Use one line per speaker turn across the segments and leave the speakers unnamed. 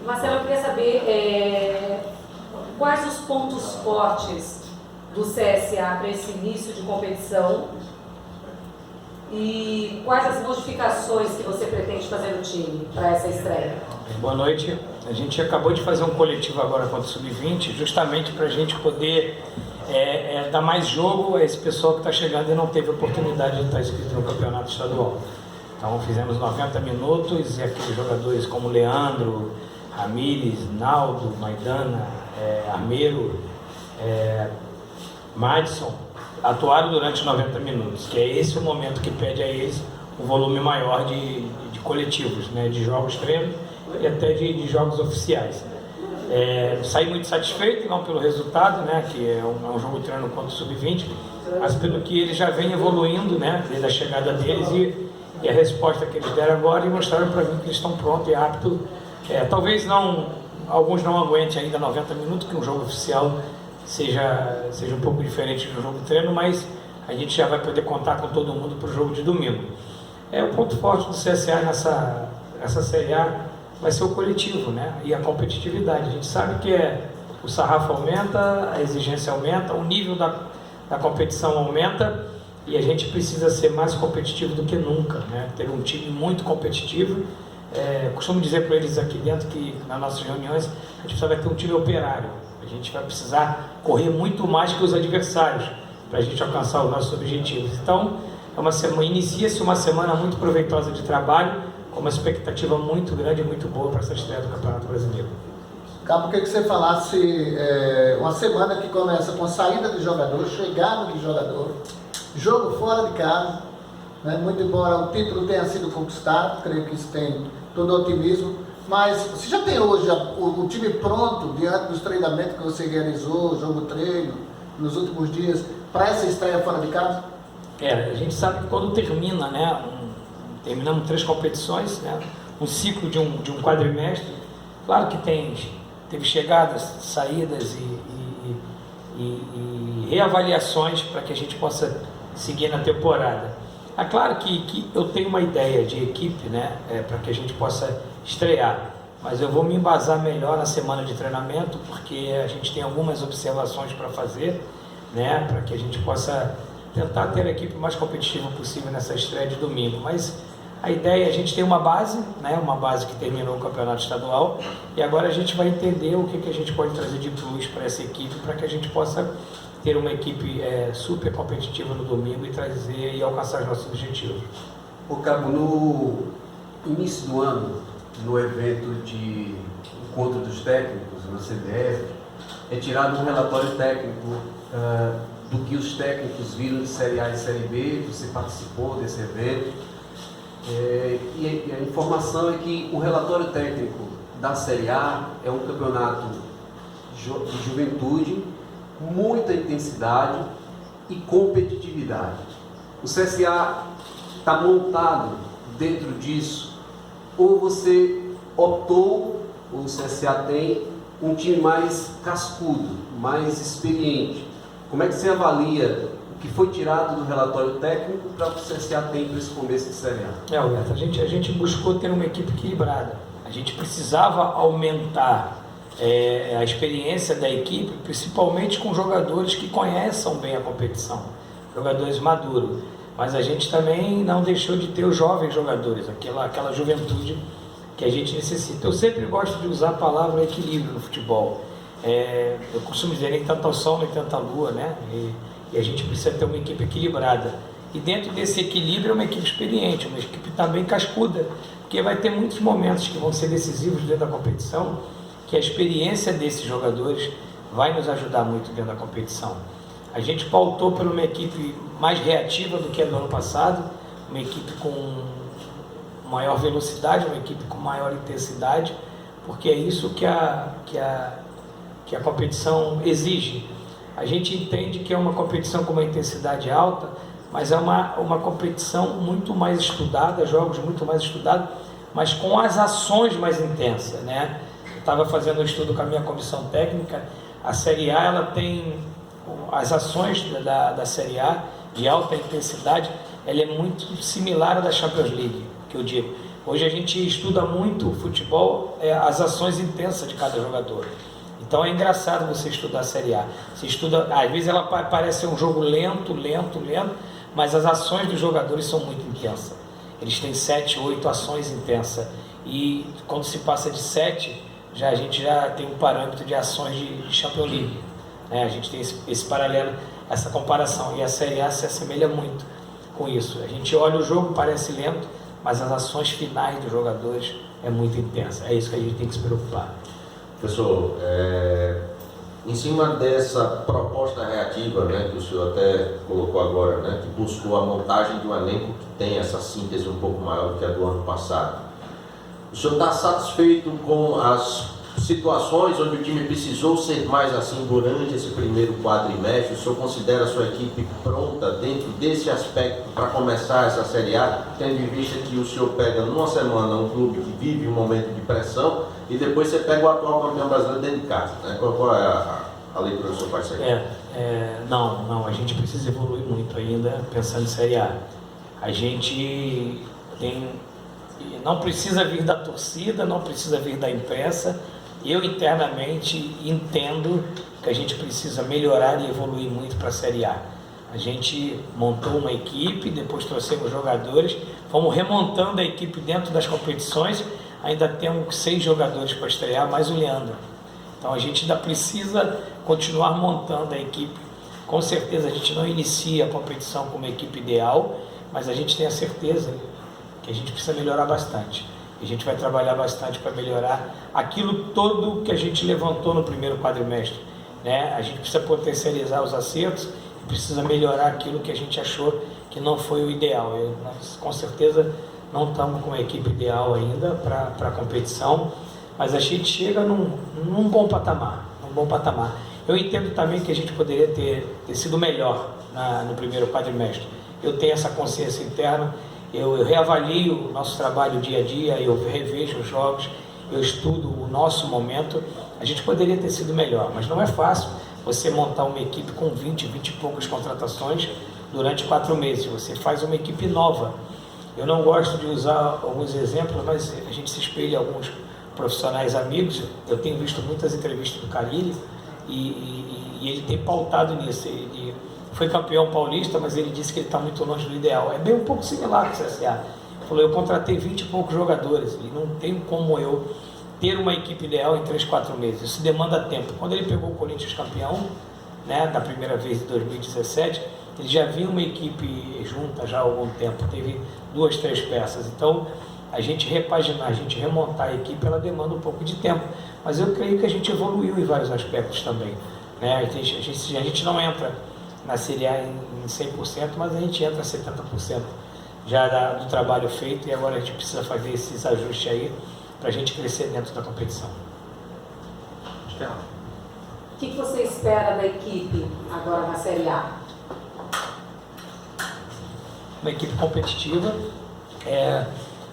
Marcelo, eu queria saber quais os pontos fortes do CSA para esse início de competição e quais as modificações que você pretende fazer no time para essa estreia.
Boa noite. A gente acabou de fazer um coletivo agora contra o Sub-20, justamente para a gente poder dar mais jogo a esse pessoal que está chegando e não teve oportunidade de estar inscrito no campeonato estadual. Então fizemos 90 minutos e aqueles jogadores como Leandro, Ramires, Naldo, Maidana, Armeiro, Madison, atuaram durante 90 minutos, que é esse o momento que pede a eles um volume maior de coletivos, né, de jogos treino e até de jogos oficiais. Saí muito satisfeito, não pelo resultado, né, que é um jogo treino contra o Sub-20, mas pelo que eles já vêm evoluindo, né, desde a chegada deles e a resposta que eles deram agora, e mostraram para mim que eles estão prontos e aptos. Talvez alguns não aguentem ainda 90 minutos, que um jogo oficial seja um pouco diferente do jogo treino, mas a gente já vai poder contar com todo mundo para o jogo de domingo. O ponto forte do CSA nessa Série A vai ser o coletivo, né? E a competitividade. A gente sabe que o sarrafo aumenta, a exigência aumenta, o nível da competição aumenta e a gente precisa ser mais competitivo do que nunca, né? Ter um time muito competitivo. Costumo dizer para eles aqui dentro que nas nossas reuniões a gente vai ter um time operário. A gente vai precisar correr muito mais que os adversários para a gente alcançar os nossos objetivos. Então, inicia-se uma semana muito proveitosa de trabalho, com uma expectativa muito grande e muito boa para essa estreia do Campeonato Brasileiro.
Cabo, queria que você falasse uma semana que começa com saída de jogador, chegada de jogador, jogo fora de casa, né? Muito embora o título tenha sido conquistado, creio que isso tem todo o otimismo, mas você já tem hoje o time pronto diante dos treinamentos que você realizou, jogo treino, nos últimos dias, para essa estreia fora de casa?
A gente sabe que quando termina, né, terminamos 3 competições, né, um ciclo de um quadrimestre, claro que teve chegadas, saídas e reavaliações para que a gente possa seguir na temporada. É claro que eu tenho uma ideia de equipe, né, para que a gente possa estrear, mas eu vou me embasar melhor na semana de treinamento, porque a gente tem algumas observações para fazer, né, para que a gente possa tentar ter a equipe mais competitiva possível nessa estreia de domingo. Mas a ideia é a gente ter uma base, né, uma base que terminou o campeonato estadual, e agora a gente vai entender o que a gente pode trazer de plus para essa equipe, para que a gente possa ter uma equipe super competitiva no domingo e trazer e alcançar os nossos objetivos.
Cabo, no início do ano, no evento de encontro dos técnicos, na CBF, é tirado um relatório técnico do que os técnicos viram de Série A e Série B. Você participou desse evento, e a informação é que o relatório técnico da Série A é um campeonato de juventude, muita intensidade e competitividade. O CSA está montado dentro disso, ou você optou, ou o CSA tem um time mais cascudo, mais experiente? Como é que você avalia o que foi tirado do relatório técnico para o CSA ter para esse começo de Série A?
Alberto, a gente buscou ter uma equipe equilibrada. A gente precisava aumentar a experiência da equipe, principalmente com jogadores que conheçam bem a competição, jogadores maduros. Mas a gente também não deixou de ter os jovens jogadores, aquela juventude que a gente necessita. Eu sempre gosto de usar a palavra equilíbrio no futebol. Eu costumo dizer, nem tanta sol, nem tanta lua, né? E a gente precisa ter uma equipe equilibrada. E dentro desse equilíbrio é uma equipe experiente, uma equipe também cascuda, porque vai ter muitos momentos que vão ser decisivos dentro da competição, que a experiência desses jogadores vai nos ajudar muito dentro da competição. A gente pautou por uma equipe mais reativa do que a do ano passado, uma equipe com maior velocidade, uma equipe com maior intensidade, porque é isso que a competição exige. A gente entende que é uma competição com uma intensidade alta, mas é uma competição muito mais estudada, jogos muito mais estudados, mas com as ações mais intensas, né? Eu estava fazendo um estudo com a minha comissão técnica. A Série A, ela tem as ações da Série A de alta intensidade, ela é muito similar à da Champions League, que eu digo. Hoje a gente estuda muito o futebol, as ações intensas de cada jogador. Então é engraçado você estudar a Série A. Você estuda, às vezes ela parece ser um jogo lento, mas as ações dos jogadores são muito intensas. Eles têm 7, 8 ações intensas. E quando se passa de 7, a gente já tem um parâmetro de ações de Champions League. A gente tem esse paralelo, essa comparação. E a Série A se assemelha muito com isso. A gente olha o jogo, parece lento, mas as ações finais dos jogadores é muito intensa. É isso que a gente tem que se preocupar.
Professor, em cima dessa proposta reativa, né, que o senhor até colocou agora, né, que buscou a montagem de um elenco que tem essa síntese um pouco maior do que a do ano passado, o senhor está satisfeito com as situações onde o time precisou ser mais assim durante esse primeiro quadrimestre? O senhor considera a sua equipe pronta dentro desse aspecto para começar essa Série A, tendo em vista que o senhor pega numa semana um clube que vive um momento de pressão e depois você pega o atual campeão brasileiro dentro de casa, né? Qual é a leitura do seu parceiro?
Não, a gente precisa evoluir muito ainda pensando em Série A. A gente não precisa vir da torcida, não precisa vir da imprensa. Eu internamente entendo que a gente precisa melhorar e evoluir muito para a Série A. A gente montou uma equipe, depois trouxemos jogadores, fomos remontando a equipe dentro das competições, ainda temos 6 jogadores para estrear, mais o Leandro. Então a gente ainda precisa continuar montando a equipe. Com certeza a gente não inicia a competição com uma equipe ideal, mas a gente tem a certeza que a gente precisa melhorar bastante. A gente vai trabalhar bastante para melhorar aquilo todo que a gente levantou no primeiro quadrimestre, né? A gente precisa potencializar os acertos e precisa melhorar aquilo que a gente achou que não foi o ideal. Nós, com certeza, não estamos com a equipe ideal ainda para a competição, mas a gente chega num bom patamar, Eu entendo também que a gente poderia ter sido melhor no primeiro quadrimestre. Eu tenho essa consciência interna. Eu reavalio o nosso trabalho dia a dia, eu revejo os jogos, eu estudo o nosso momento. A gente poderia ter sido melhor, mas não é fácil você montar uma equipe com 20 e poucas contratações durante 4 meses. Você faz uma equipe nova. Eu não gosto de usar alguns exemplos, mas a gente se espelha em alguns profissionais amigos. Eu tenho visto muitas entrevistas do Carille e ele tem pautado nisso. Ele foi campeão paulista, mas ele disse que ele está muito longe do ideal. É bem um pouco similar com o CSA. Ele falou, eu contratei 20 e poucos jogadores e não tem como eu ter uma equipe ideal em 3, 4 meses. Isso demanda tempo. Quando ele pegou o Corinthians campeão, né, da primeira vez em 2017, ele já vinha uma equipe junta já há algum tempo. Teve 2, 3 peças. Então, a gente repaginar, a gente remontar a equipe, ela demanda um pouco de tempo. Mas eu creio que a gente evoluiu em vários aspectos também, né? A gente não entra na Série A em 100%, mas a gente entra 70% já do trabalho feito, e agora a gente precisa fazer esses ajustes aí para a gente crescer dentro da competição.
O que você espera da equipe agora na Série A?
Uma equipe competitiva.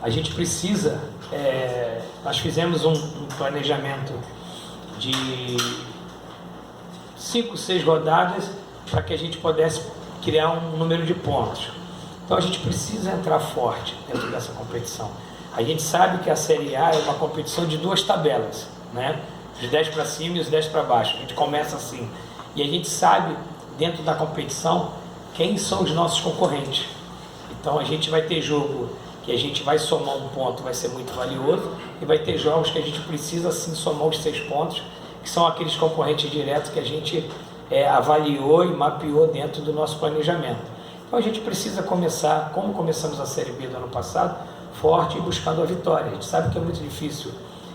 A gente precisa, nós fizemos um planejamento de 5, 6 rodadas para que a gente pudesse criar um número de pontos. Então a gente precisa entrar forte dentro dessa competição. A gente sabe que a Série A é uma competição de 2 tabelas, né? Os 10 para cima e os 10 para baixo. A gente começa assim. E a gente sabe, dentro da competição, quem são os nossos concorrentes. Então a gente vai ter jogo que a gente vai somar um ponto, vai ser muito valioso, e vai ter jogos que a gente precisa sim somar os 6 pontos, que são aqueles concorrentes diretos que a gente avaliou e mapeou dentro do nosso planejamento. Então a gente precisa começar, como começamos a Série B do ano passado, forte e buscando a vitória. A gente sabe que é muito difícil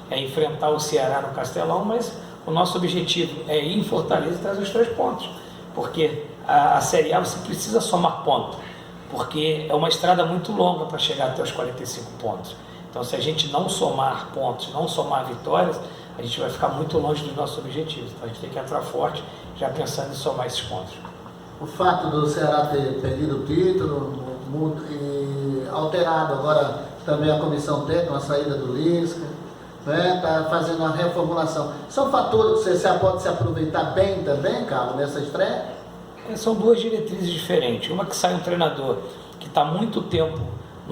enfrentar o Ceará no Castelão, mas o nosso objetivo é ir em Fortaleza e trazer os 3 pontos, porque a Série A você precisa somar pontos, porque é uma estrada muito longa para chegar até os 45 pontos. Então, se a gente não somar pontos, não somar vitórias, a gente vai ficar muito longe dos nossos objetivos. Então, a gente tem que entrar forte, já pensando em somar esses pontos.
O fato do Ceará ter perdido o título e alterado agora também a comissão técnica, a saída do Lisca, está fazendo a reformulação. São fatores que o CSA pode se aproveitar bem também, Carlos, nessa estreia?
São 2 diretrizes diferentes. Uma que sai um treinador que está muito tempo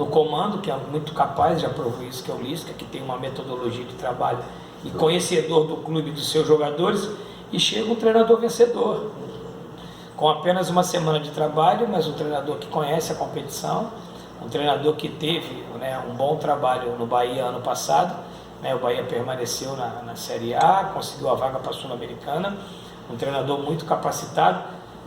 no comando, que é muito capaz, já provou isso, que é o Lisca, que tem uma metodologia de trabalho e conhecedor do clube, dos seus jogadores, e chega um treinador vencedor, com apenas uma semana de trabalho, mas um treinador que conhece a competição, um treinador que teve, né, um bom trabalho no Bahia ano passado, né, o Bahia permaneceu na Série A, conseguiu a vaga para a Sul-Americana, um treinador muito capacitado,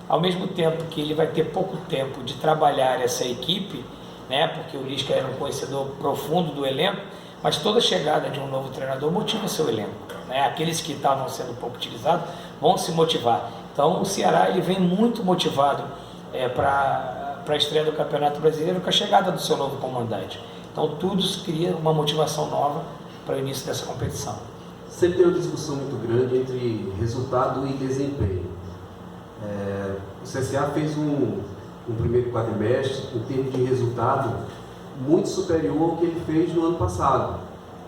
ao mesmo tempo que ele vai ter pouco tempo de trabalhar essa equipe, né, porque o Lisca era um conhecedor profundo do elenco, mas toda chegada de um novo treinador motiva seu elenco, né? Aqueles que estavam sendo pouco utilizados vão se motivar. Então o Ceará ele vem muito motivado para a estreia do Campeonato Brasileiro com a chegada do seu novo comandante. Então tudo cria uma motivação nova para o início dessa competição.
Sempre tem uma discussão muito grande entre resultado e desempenho. O CSA fez um primeiro quadrimestre em termos de resultado muito superior ao que ele fez no ano passado.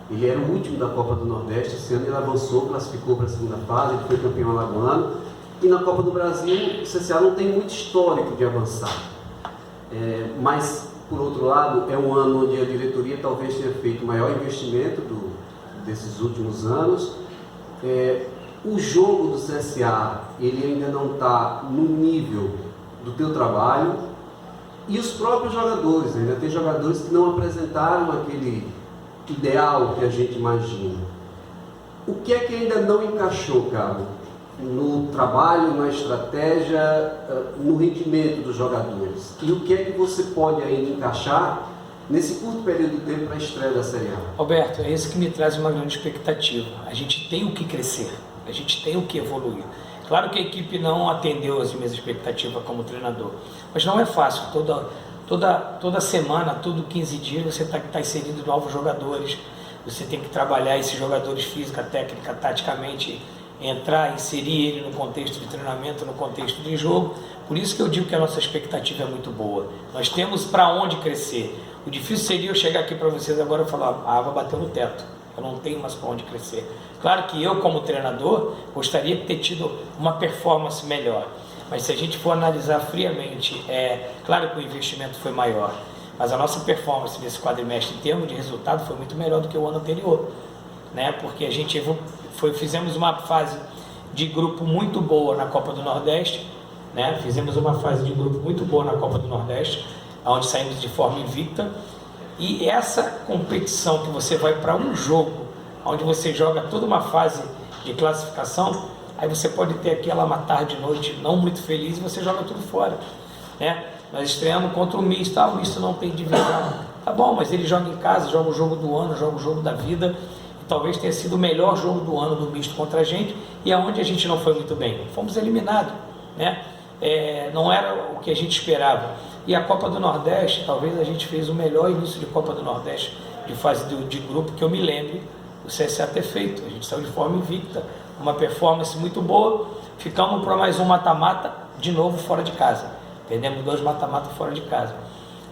Ele era o último da Copa do Nordeste, esse ano ele avançou, classificou para a segunda fase, ele foi campeão alagoano, e na Copa do Brasil o CSA não tem muito histórico de avançar. Mas, por outro lado, é um ano onde a diretoria talvez tenha feito o maior investimento desses últimos anos. O jogo do CSA, ele ainda não está no nível do teu trabalho, e os próprios jogadores, ainda tem jogadores que não apresentaram aquele ideal que a gente imagina. O que é que ainda não encaixou, Carlos, no trabalho, na estratégia, no rendimento dos jogadores? E o que é que você pode ainda encaixar nesse curto período de tempo para a estreia da Série A?
Alberto, é isso que me traz uma grande expectativa. A gente tem o que crescer, a gente tem o que evoluir. Claro que a equipe não atendeu as minhas expectativas como treinador, mas não é fácil. Toda semana, todo 15 dias, você está inserindo novos jogadores, você tem que trabalhar esses jogadores física, técnica, taticamente, entrar, inserir ele no contexto de treinamento, no contexto de jogo. Por isso que eu digo que a nossa expectativa é muito boa. Nós temos para onde crescer. O difícil seria eu chegar aqui para vocês agora e falar: a água bateu no teto, eu não tenho mais para onde crescer. Claro que eu, como treinador, gostaria de ter tido uma performance melhor, mas se a gente for analisar friamente, claro que o investimento foi maior, mas a nossa performance nesse quadrimestre em termos de resultado foi muito melhor do que o ano anterior, né? Porque a gente fizemos uma fase de grupo muito boa na Copa do Nordeste, né? Fizemos uma fase de grupo muito boa na Copa do Nordeste, onde saímos de forma invicta. E essa competição que você vai para um jogo, onde você joga toda uma fase de classificação, aí você pode ter aquela uma tarde, noite não muito feliz e você joga tudo fora, né? Nós estreamos contra o Misto, o Misto não tem divisão, tá bom, mas ele joga em casa, joga o jogo do ano, joga o jogo da vida, e talvez tenha sido o melhor jogo do ano do Misto contra a gente, e aonde a gente não foi muito bem, fomos eliminados, né? Não era o que a gente esperava. E a Copa do Nordeste, talvez a gente fez o melhor início de Copa do Nordeste, de fase de grupo, que eu me lembre o CSA ter feito. A gente saiu de forma invicta, uma performance muito boa, ficamos para mais um mata-mata, de novo fora de casa. Perdemos 2 mata-mata fora de casa,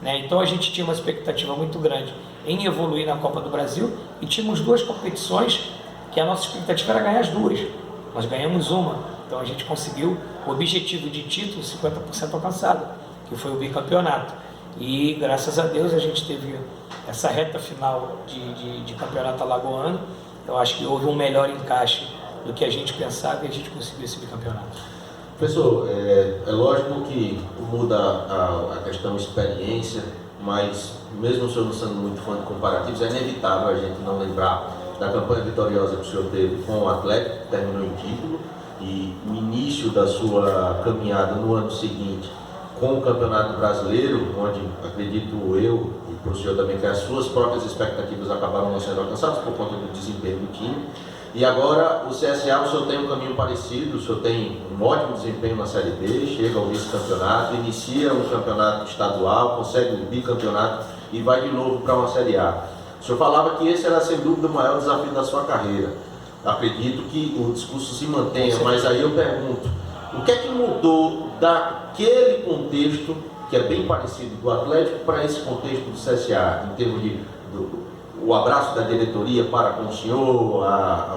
né? Então a gente tinha uma expectativa muito grande em evoluir na Copa do Brasil, e tínhamos 2 competições que a nossa expectativa era ganhar as 2. Nós ganhamos uma, então a gente conseguiu o objetivo de título 50% alcançado, que foi o bicampeonato. E graças a Deus a gente teve essa reta final de campeonato alagoano. Eu acho que houve um melhor encaixe do que a gente pensava e a gente conseguiu esse bicampeonato.
Professor, é lógico que muda a questão experiência, mas mesmo o senhor não sendo muito fã de comparativos, é inevitável a gente não lembrar da campanha vitoriosa que o senhor teve com o Atlético, que terminou em título, e o início da sua caminhada no ano seguinte com o Campeonato Brasileiro, onde acredito eu e para o senhor também que as suas próprias expectativas acabaram não sendo alcançadas por conta do desempenho do time. E agora o CSA, o senhor tem um caminho parecido, o senhor tem um ótimo desempenho na Série B, chega ao vice-campeonato, inicia um campeonato estadual, consegue um bicampeonato e vai de novo para uma Série A. O senhor falava que esse era sem dúvida o maior desafio da sua carreira. Acredito que o discurso se mantenha, mas aí eu pergunto, o que é que mudou daquele contexto, que é bem parecido do Atlético, para esse contexto do CSA, em termos de o abraço da diretoria para com o senhor,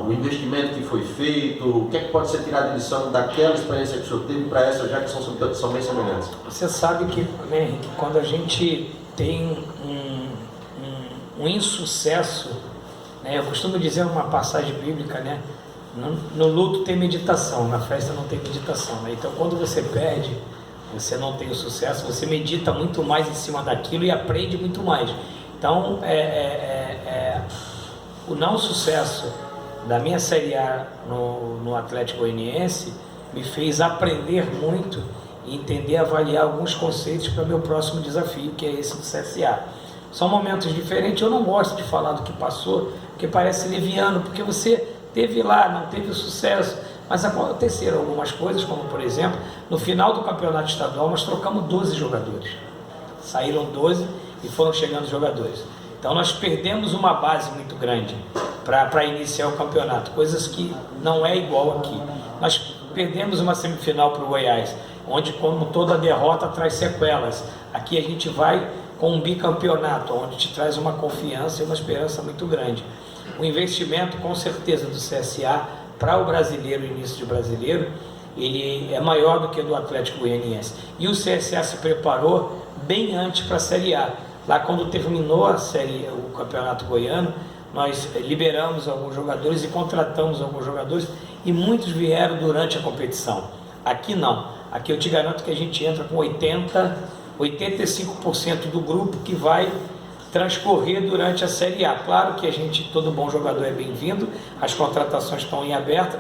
o investimento que foi feito, o que é que pode ser tirado de lição daquela experiência que o senhor teve para essa, já que são bem semelhantes?
Você sabe que, né, Henrique, quando a gente tem um insucesso, né? Eu costumo dizer uma passagem bíblica, né? No luto tem meditação, na festa não tem meditação, né? Então quando você perde, você não tem o sucesso, você medita muito mais em cima daquilo e aprende muito mais. Então o não sucesso da minha Série A no Atlético Goianiense me fez aprender muito e entender e avaliar alguns conceitos para o meu próximo desafio, que é esse do CSA. São momentos diferentes, eu não gosto de falar do que passou, porque parece leviano, porque você teve lá, não teve o sucesso, mas aconteceram algumas coisas, como por exemplo, no final do campeonato estadual nós trocamos 12 jogadores, saíram 12 e foram chegando jogadores. Então nós perdemos uma base muito grande para iniciar o campeonato, coisas que não é igual aqui. Nós perdemos uma semifinal para o Goiás, onde como toda derrota traz sequelas. Aqui a gente vai com um bicampeonato, onde te traz uma confiança e uma esperança muito grande. O investimento, com certeza, do CSA para o brasileiro, o início de brasileiro, ele é maior do que o do Atlético Goianiense. E o CSA se preparou bem antes para a Série A. Lá quando terminou o Campeonato Goiano, nós liberamos alguns jogadores e contratamos alguns jogadores e muitos vieram durante a competição. Aqui não. Aqui eu te garanto que a gente entra com 85% do grupo que vai transcorrer durante a Série A. Claro que todo bom jogador é bem-vindo, as contratações estão em aberto,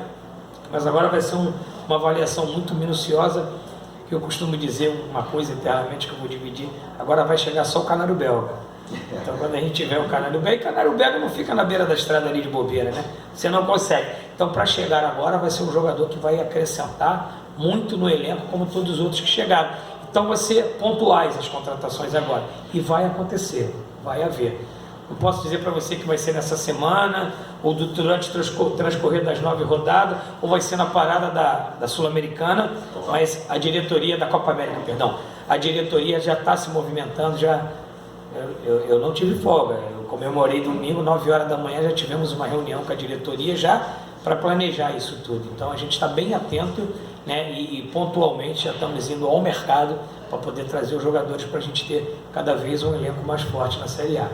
mas agora vai ser uma avaliação muito minuciosa, que eu costumo dizer uma coisa eternamente que eu vou dividir, agora vai chegar só o canário belga. Então quando a gente tiver o canário belga não fica na beira da estrada ali de bobeira, né? Você não consegue. Então para chegar agora vai ser um jogador que vai acrescentar muito no elenco, como todos os outros que chegaram. Então vai ser pontuais as contratações agora, e vai acontecer, vai haver. Não posso dizer para você que vai ser nessa semana, ou durante o transcorrer das 9 rodadas, ou vai ser na parada da Sul-Americana, mas a diretoria da Copa América, a diretoria já está se movimentando, eu não tive folga, eu comemorei domingo, 9 horas da manhã, já tivemos uma reunião com a diretoria já para planejar isso tudo. Então a gente está bem atento, né, e pontualmente já estamos indo ao mercado para poder trazer os jogadores para a gente ter cada vez um elenco mais forte na Série A.